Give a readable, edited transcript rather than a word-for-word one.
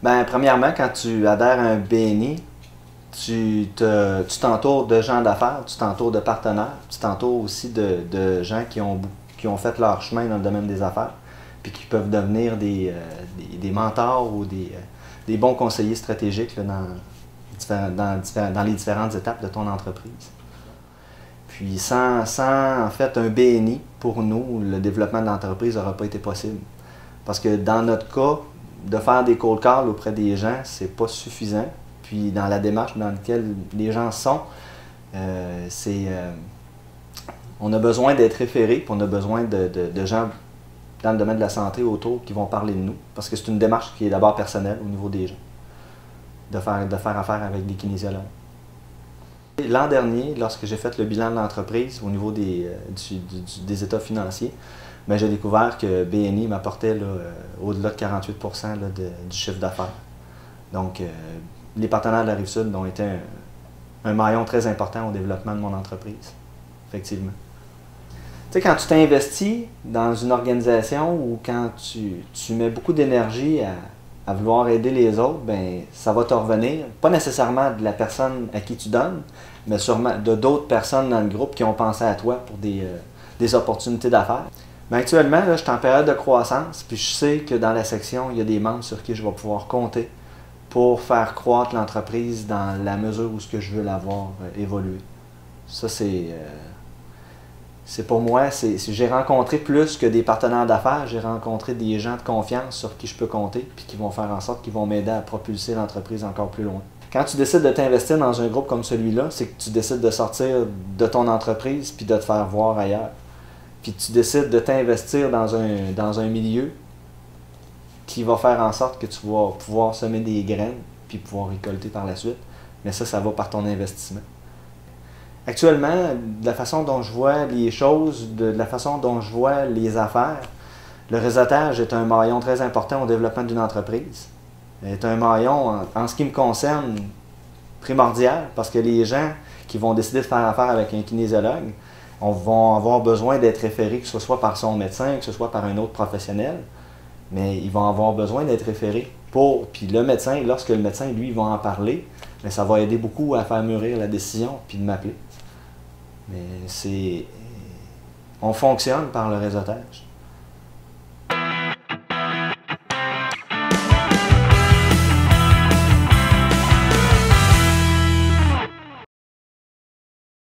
Ben, premièrement, quand tu adhères à un BNI, tu t'entoures de gens d'affaires, tu t'entoures de partenaires, tu t'entoures aussi de gens qui ont fait leur chemin dans le domaine des affaires, puis qui peuvent devenir des mentors ou des bons conseillers stratégiques là, dans les différentes étapes de ton entreprise. Puis sans en fait un BNI, pour nous, le développement de l'entreprise n'aurait pas été possible. Parce que dans notre cas, de faire des cold calls auprès des gens, c'est pas suffisant. Puis dans la démarche dans laquelle les gens sont, on a besoin d'être référés, puis on a besoin de gens dans le domaine de la santé autour qui vont parler de nous. Parce que c'est une démarche qui est d'abord personnelle au niveau des gens, de faire affaire avec des kinésiologues. L'an dernier, lorsque j'ai fait le bilan de l'entreprise au niveau des états financiers, ben, j'ai découvert que BNI m'apportait au-delà de 48% du chiffre d'affaires. Donc, les partenaires de la Rive-Sud ont été un maillon très important au développement de mon entreprise, effectivement. Tu sais, quand tu t'investis dans une organisation ou quand tu mets beaucoup d'énergie à vouloir aider les autres, ben ça va te revenir. Pas nécessairement de la personne à qui tu donnes, mais sûrement de d'autres personnes dans le groupe qui ont pensé à toi pour des opportunités d'affaires. Mais actuellement, là, je suis en période de croissance, puis je sais que dans la section, il y a des membres sur qui je vais pouvoir compter pour faire croître l'entreprise dans la mesure où ce que je veux l'avoir évolué. Ça, c'est pour moi, j'ai rencontré plus que des partenaires d'affaires, j'ai rencontré des gens de confiance sur qui je peux compter, puis qui vont faire en sorte qu'ils vont m'aider à propulser l'entreprise encore plus loin. Quand tu décides de t'investir dans un groupe comme celui-là, c'est que tu décides de sortir de ton entreprise puis de te faire voir ailleurs. Puis tu décides de t'investir dans un milieu qui va faire en sorte que tu vas pouvoir semer des graines puis pouvoir récolter par la suite. Mais ça va par ton investissement. Actuellement, de la façon dont je vois les choses, de la façon dont je vois les affaires, le réseautage est un maillon très important au développement d'une entreprise. C'est un maillon, en ce qui me concerne, primordial, parce que les gens qui vont décider de faire affaire avec un kinésiologue vont avoir besoin d'être référés, que ce soit par son médecin, que ce soit par un autre professionnel, mais ils vont avoir besoin d'être référés puis le médecin, lorsque le médecin, lui, va en parler, mais ça va aider beaucoup à faire mûrir la décision, puis de m'appeler. Mais on fonctionne par le réseautage.